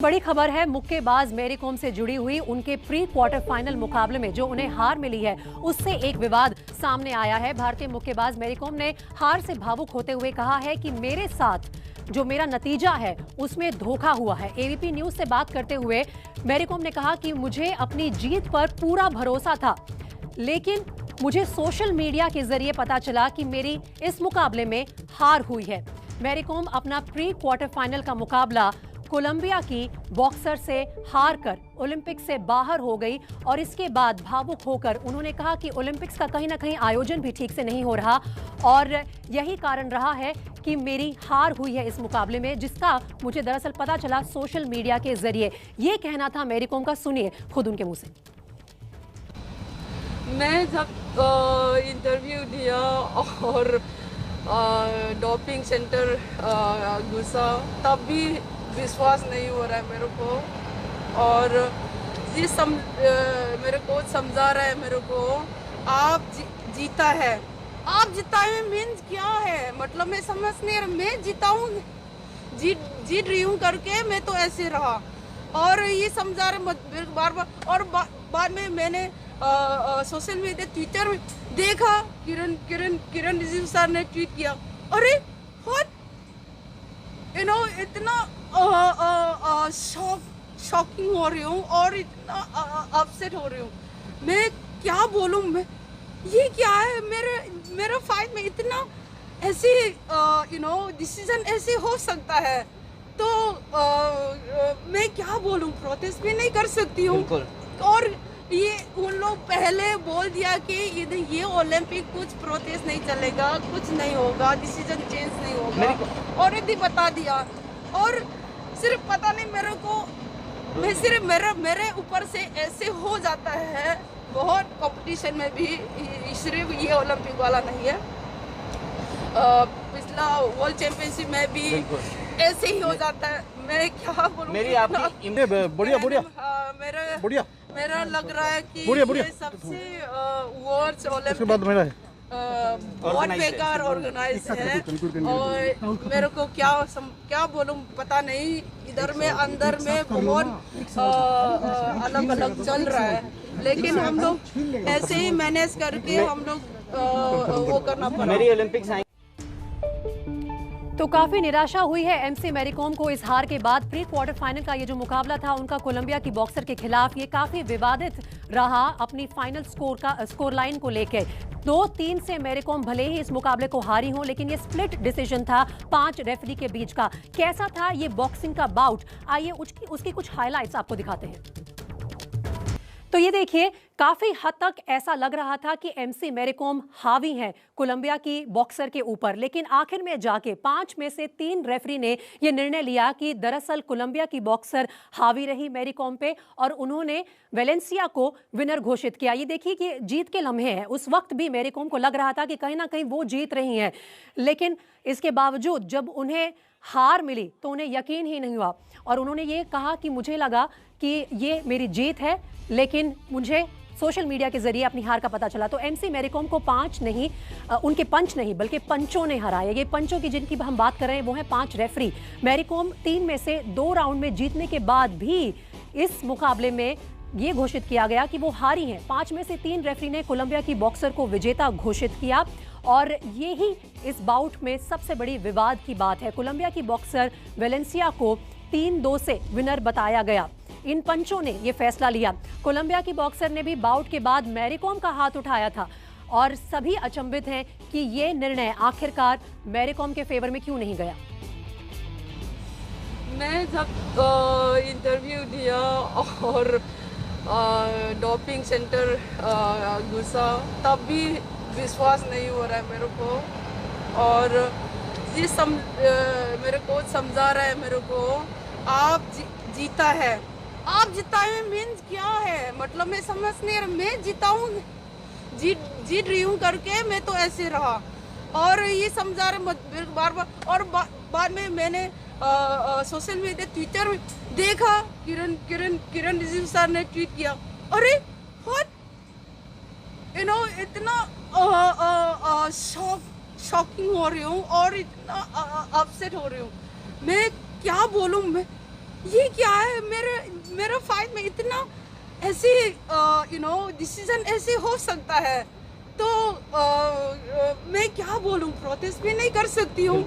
बड़ी खबर है मुक्केबाज मैरी कॉम से जुड़ी हुई। उनके प्री क्वार्टर फाइनल मुकाबले में जो उन्हें हार मिली है उससे एक विवाद सामने आया है। भारतीय मुक्केबाज मैरी कॉम ने हार से भावुक होते हुए कहा है कि मेरे साथ जो मेरा नतीजा है उसमें धोखा हुआ है। एबीपी न्यूज से बात करते हुए मैरी कॉम ने कहा कि मुझे अपनी जीत पर पूरा भरोसा था, लेकिन मुझे सोशल मीडिया के जरिए पता चला कि मेरी इस मुकाबले में हार हुई है। मैरी कॉम अपना प्री क्वार्टर फाइनल का मुकाबला कोलंबिया की बॉक्सर से हार कर ओलंपिक से बाहर हो गई और इसके बाद भावुक होकर उन्होंने कहा कि ओलंपिक्स का कहीं ना कहीं आयोजन भी ठीक से नहीं हो रहा और यही कारण रहा है कि मेरी हार हुई है इस मुकाबले में, जिसका मुझे दरअसल पता चला सोशल मीडिया के जरिए। ये कहना था मैरी कॉम का, सुनिए खुद उनके मुंह से। मैं जब इंटरव्यू दिया और डोपिंग सेंटर घुसा तब भी विश्वास नहीं हो रहा है मेरे को। और ये मेरे कोच समझा रहा है मेरे को, आप जीता है, आप जिताए मीन्स क्या है, मतलब मैं समझ नहीं रहा। मैं जीताऊँ जीत रही हूँ करके मैं तो ऐसे रहा और ये समझा रहे बार बार। और बाद में मैंने सोशल मीडिया ट्विटर में देखा, किरण रिजिजू सर ने ट्वीट किया, अरे इतना शॉकिंग हो रही हूँ और इतना अपसेट हो रही हूँ। मैं क्या बोलूँ, मैं ये क्या है, मेरा फाइट में इतना ऐसे डिसीजन ऐसे हो सकता है तो मैं क्या बोलूँ, प्रोटेस्ट भी नहीं कर सकती हूँ। और ये उन लोग पहले बोल दिया कि ये ओलंपिक कुछ प्रोटेस्ट नहीं चलेगा, कुछ नहीं होगा, डिसीजन चेंज नहीं होगा, और भी बता दिया। और सिर्फ पता नहीं मेरे को, मैं सिर्फ मेरे ऊपर से ऐसे हो जाता है। बहुत कंपटीशन में भी सिर्फ ये ओलंपिक वाला नहीं है, पिछला वर्ल्ड चैंपियनशिप में भी ऐसे ही हो जाता है। मैं क्या बोलूं, मेरी आपकी बढ़िया मेरा लग रहा है कि ये सबसे वर्ल्ड ओलंपिक बहुत बेकार ऑर्गेनाइज है। और मेरे को क्या बोलूं पता नहीं, इधर में अंदर में बहुत अलग अलग चल रहा है, लेकिन हम लोग ऐसे ही मैनेज करके हम लोग वो करना पड़ा। मेरी ओलंपिक्स तो काफी निराशा हुई है एमसी मैरी कॉम को इस हार के बाद। प्री क्वार्टर फाइनल का ये जो मुकाबला था उनका कोलंबिया की बॉक्सर के खिलाफ, ये काफी विवादित रहा अपनी फाइनल स्कोर लाइन को लेकर। 2-3 से मैरी कॉम भले ही इस मुकाबले को हारी हो, लेकिन ये स्प्लिट डिसीजन था 5 रेफरी के बीच का। कैसा था ये बॉक्सिंग का बाउट, आइए उसकी कुछ हाईलाइट्स आपको दिखाते हैं। तो ये देखिए, काफी हद तक ऐसा लग रहा था कि एमसी मैरी कॉम हावी हैं कोलंबिया की बॉक्सर के ऊपर, लेकिन आखिर में जाके 5 में से 3 रेफरी ने यह निर्णय लिया कि दरअसल कोलंबिया की बॉक्सर हावी रही मैरी कॉम पे और उन्होंने वेलेंसिया को विनर घोषित किया। ये देखिए कि जीत के लम्हे हैं, उस वक्त भी मैरी कॉम को लग रहा था कि कहीं ना कहीं वो जीत रही हैं, लेकिन इसके बावजूद जब उन्हें हार मिली तो उन्हें यकीन ही नहीं हुआ और उन्होंने ये कहा कि मुझे लगा कि ये मेरी जीत है, लेकिन मुझे सोशल मीडिया के जरिए अपनी हार का पता चला। तो एमसी मैरी कॉम को उनके पंच नहीं बल्कि पंचों ने हराया। ये पंचों की जिनकी हम बात कर रहे हैं वो हैं 5 रेफरी। मैरी कॉम 3 में से 2 राउंड में जीतने के बाद भी इस मुकाबले में ये घोषित किया गया कि वो हारी हैं। 5 में से 3 रेफरी ने कोलंबिया की बॉक्सर को विजेता घोषित किया और ये ही इस बाउट में सबसे बड़ी विवाद की बात है। कोलंबिया की बॉक्सर वेलेंसिया को 3-2 से विनर बताया गया। इन पंचों ने यह फैसला लिया। कोलंबिया की बॉक्सर ने भी बाउट के बाद मैरी कॉम का हाथ उठाया था और सभी अचंभित हैं कि यह निर्णय आखिरकार मैरी कॉम के फेवर में क्यों नहीं गया। मैं जब इंटरव्यू दिया और डोपिंग सेंटर घुसा तब भी विश्वास नहीं हो रहा है मेरे को। और ये मेरे कोच समझा रहा है मेरे को, आप जीता है, आप जिताए मीन्स क्या है, मतलब मैं समझ नहीं रहा। मैं जीताऊँ जीत रही हूँ करके मैं तो ऐसे रहा और ये समझा रहे बार बार। और बाद में मैंने सोशल मीडिया ट्विटर में देखा, किरण रिजिजू सर ने ट्वीट किया, अरे इतना शॉकिंग हो रही हूँ और इतना अपसेट हो रही हूँ। मैं क्या बोलूँ, मैं ये क्या है, मेरा फाइट में इतना ऐसे डिसीजन ऐसे हो सकता है, तो मैं क्या बोलूं, प्रोटेस्ट भी नहीं कर सकती हूँ।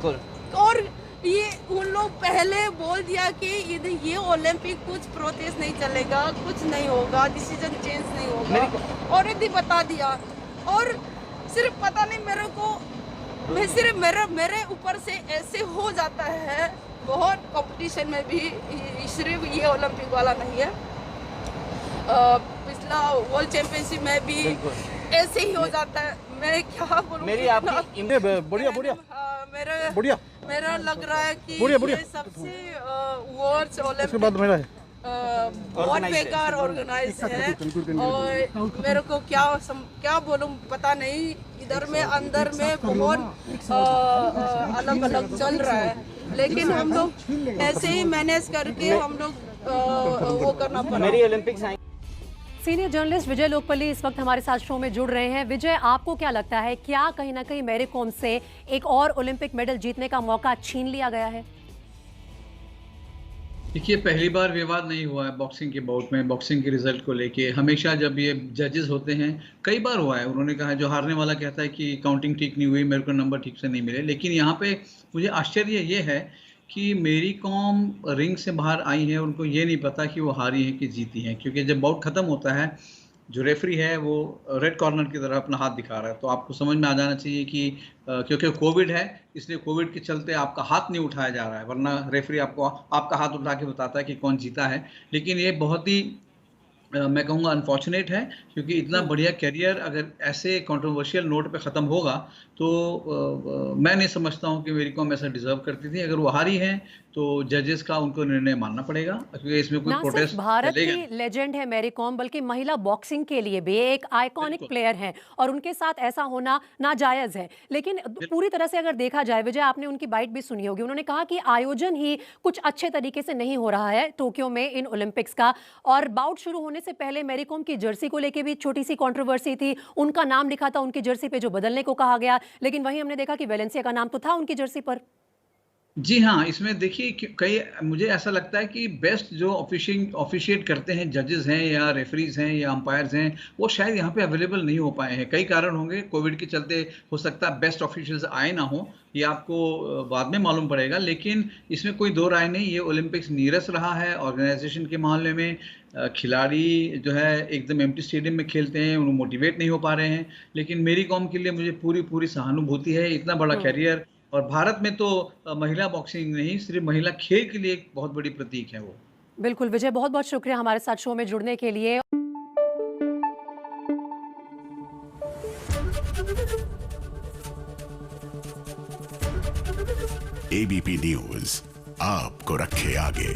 और ये उन लोग पहले बोल दिया कि ये ओलंपिक कुछ प्रोटेस्ट नहीं चलेगा, कुछ नहीं होगा, डिसीजन चेंज नहीं होगा, ऑलरेडी बता दिया। और सिर्फ पता नहीं मेरे को, मैं सिर्फ मेरे ऊपर से ऐसे हो जाता है। बहुत कंपटीशन में भी सिर्फ ये ओलंपिक वाला नहीं है, पिछला वर्ल्ड चैंपियनशिप में भी ऐसे ही हो जाता है। मैं क्या बोलूं, मेरी आपकी मेरा लग रहा है कि ये सबसे वर्ल्ड ओलंपिक बहुत बेकार ऑर्गेनाइज है। और मेरे को क्या बोलूं पता नहीं, इधर में अंदर में बहुत अलग अलग चल रहा है, लेकिन हम लोग ऐसे ही मैनेज करके हम लोग वो करना पड़ा। मेरी ओलंपिक्स आई। सीनियर जर्नलिस्ट विजय लोकपल्ली इस वक्त हमारे साथ शो में जुड़ रहे हैं। विजय, आपको क्या लगता है, क्या कहीं ना कहीं मैरी कॉम से एक और ओलंपिक मेडल जीतने का मौका छीन लिया गया है? देखिए, पहली बार विवाद नहीं हुआ है बॉक्सिंग के बाउट में, बॉक्सिंग के रिजल्ट को लेके। हमेशा जब ये जजेस होते हैं, कई बार हुआ है, उन्होंने कहा, जो हारने वाला कहता है कि काउंटिंग ठीक नहीं हुई, मेरे को नंबर ठीक से नहीं मिले। लेकिन यहाँ पे मुझे आश्चर्य ये है कि मेरी कॉम रिंग से बाहर आई है, उनको ये नहीं पता कि वो हारी है कि जीती है। क्योंकि जब बाउट ख़त्म होता है, जो रेफरी है वो रेड कॉर्नर की तरफ अपना हाथ दिखा रहा है, तो आपको समझ में आ जाना चाहिए कि क्योंकि कोविड है, इसलिए कोविड के चलते आपका हाथ नहीं उठाया जा रहा है, वरना रेफरी आपको आपका हाथ उठा के बताता है कि कौन जीता है। लेकिन ये बहुत ही मैं कहूँगा अनफॉर्चुनेट है, क्योंकि इतना बढ़िया करियर अगर ऐसे कंट्रोवर्शियल नोट पे ख़त्म होगा तो मैं नहीं समझता हूँ कि मेरी कॉम ऐसा डिजर्व करती थी। अगर वो हारी है तो जजेस का उनको निर्णय मानना पड़ेगा, क्योंकि इसमें कोई प्रोटेस्ट भारत की लेजेंड है मैरी कॉम, बल्कि महिला बॉक्सिंग के लिए भी एक आइकॉनिक प्लेयर है, और उनके साथ ऐसा होना नाजायज है। लेकिन पूरी तरह से अगर देखा जाए, विजय, आपने उनकी बाइट भी सुनी होगी, उन्होंने कहा कि आयोजन ही कुछ अच्छे तरीके से नहीं हो रहा है टोक्यो में इन ओलंपिक्स का। और बाउट शुरू होने से पहले मैरी कॉम की जर्सी को लेकर भी छोटी सी कंट्रोवर्सी थी, उनका नाम लिखा था उनकी जर्सी पे जो बदलने को कहा गया, लेकिन वहीं हमने देखा कि वेलेंसिया का नाम तो था उनकी जर्सी पर। जी हाँ, इसमें देखिए कई, मुझे ऐसा लगता है कि बेस्ट जो ऑफिशिएट करते हैं, जजेस हैं या रेफरीज हैं या अंपायर्स हैं, वो शायद यहाँ पे अवेलेबल नहीं हो पाए हैं। कई कारण होंगे, कोविड के चलते हो सकता है बेस्ट ऑफिशियल्स आए ना हो, ये आपको बाद में मालूम पड़ेगा। लेकिन इसमें कोई दो राय नहीं, ये ओलंपिक्स नीरस रहा है ऑर्गेनाइजेशन के मामले में। खिलाड़ी जो है एकदम एम्प्टी स्टेडियम में खेलते हैं, उन्हें मोटिवेट नहीं हो पा रहे हैं। लेकिन मेरी कॉम के लिए मुझे पूरी सहानुभूति है, इतना बड़ा कैरियर, और भारत में तो महिला बॉक्सिंग नहीं, सिर्फ महिला खेल के लिए एक बहुत बड़ी प्रतीक है वो। बिल्कुल विजय, बहुत बहुत शुक्रिया हमारे साथ शो में जुड़ने के लिए। एबीपी न्यूज आपको रखे आगे।